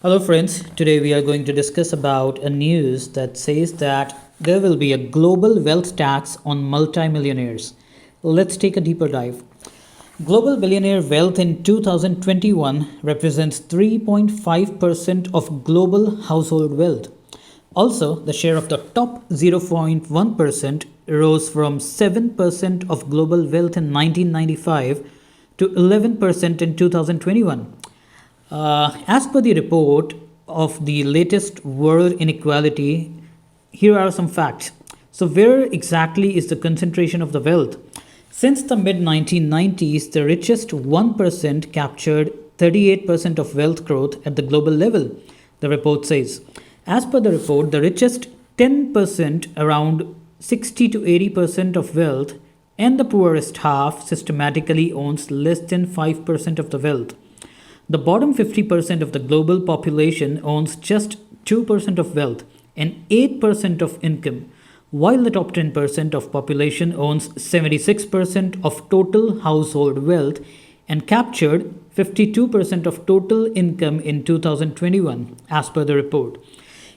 Hello friends, today we are going to discuss about a news that says that there will be a global wealth tax on multimillionaires. Let's take a deeper dive. Global billionaire wealth in 2021 represents 3.5% of global household wealth. Also, the share of the top 0.1% rose from 7% of global wealth in 1995 to 11% in 2021. As per the report of the latest World Inequality, here are some facts. So, where exactly is the concentration of the wealth? Since the mid 1990s, the richest 1% captured 38% of wealth growth at the global level, the report says. As per the report, the richest 10%, around 60 to 80% of wealth, and the poorest half systematically owns less than 5% of the wealth. The bottom 50% of the global population owns just 2% of wealth and 8% of income, while the top 10% of population owns 76% of total household wealth and captured 52% of total income in 2021, as per the report.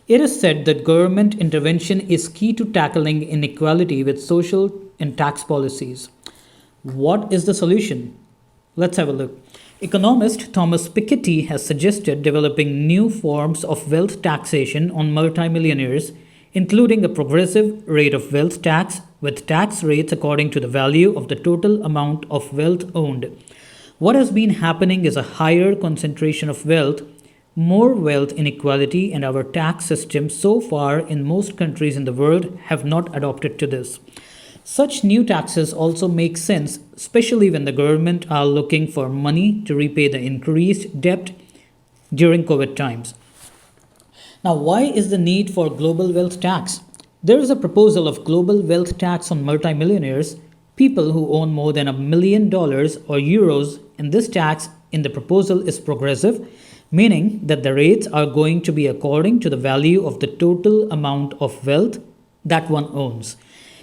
It is said that government intervention is key to tackling inequality with social and tax policies. What is the solution? Let's have a look. Economist Thomas Piketty has suggested developing new forms of wealth taxation on multimillionaires, including a progressive rate of wealth tax with tax rates according to the value of the total amount of wealth owned. What has been happening is a higher concentration of wealth, more wealth inequality, and our tax system so far in most countries in the world have not adopted to this. Such new taxes also make sense, especially when the government are looking for money to repay the increased debt during COVID times. Now, why is the need for global wealth tax? There is a proposal of global wealth tax on multimillionaires, people who own more than $1 million or euros, and this tax in the proposal is progressive, meaning that the rates are going to be according to the value of the total amount of wealth that one owns.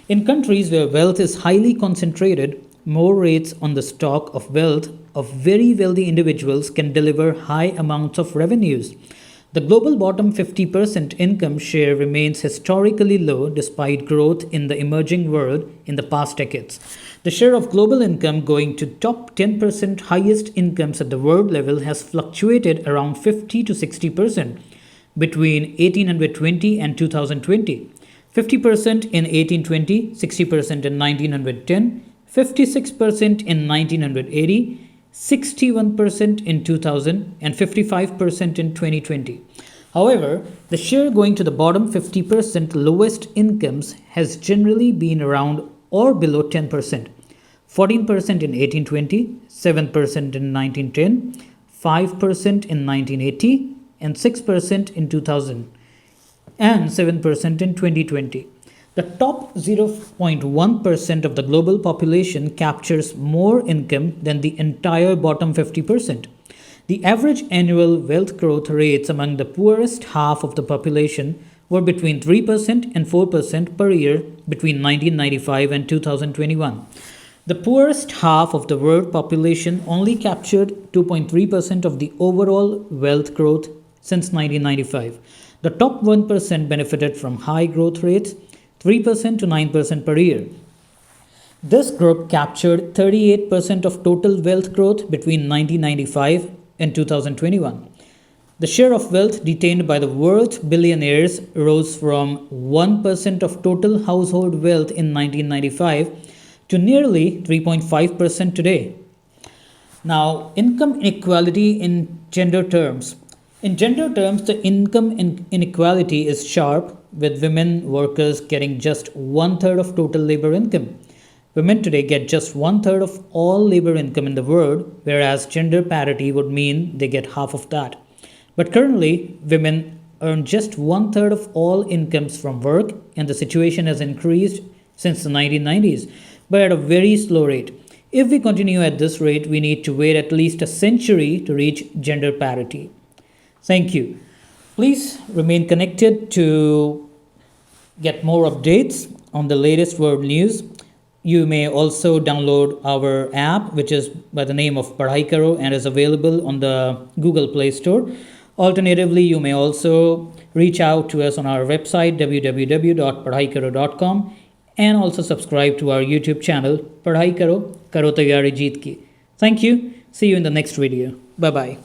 In countries where wealth is highly concentrated, more rates on the stock of wealth of very wealthy individuals can deliver high amounts of revenues. The global bottom 50% income share remains historically low despite growth in the emerging world in the past decades. The share of global income going to top 10% highest incomes at the world level has fluctuated around 50 to 60% between 1820 and 2020. 50% in 1820, 60% in 1910, 56% in 1980, 61% in 2000, and 55% in 2020. However, the share going to the bottom 50% lowest incomes has generally been around or below 10%. 14% in 1820, 7% in 1910, 5% in 1980, and 6% in 2000 and 7% in 2020. The top 0.1% of the global population captures more income than the entire bottom 50%. The average annual wealth growth rates among the poorest half of the population were between 3% and 4% per year between 1995 and 2021. The poorest half of the world population only captured 2.3% of the overall wealth growth since 1995. The top 1% benefited from high growth rates, 3% to 9% per year. This group captured 38% of total wealth growth between 1995 and 2021. The share of wealth detained by the world's billionaires rose from 1% of total household wealth in 1995 to nearly 3.5% today. Now, income inequality in gender terms. In gender terms, the income inequality is sharp, with women workers getting just one third of total labor income. Women today get just one third of all labor income in the world, whereas gender parity would mean they get half of that. But currently, women earn just one third of all incomes from work, and the situation has increased since the 1990s, but at a very slow rate. If we continue at this rate, we need to wait at least a century to reach gender parity. Thank you. Please remain connected to get more updates on the latest world news. You may also download our app, which is by the name of PadhaiKaro and is available on the Google Play Store. Alternatively, you may also reach out to us on our website www.padhaikaro.com and also subscribe to our YouTube channel Padhai Karo Karo Tayari Jeet Ki. Thank you. See you in the next video. Bye bye.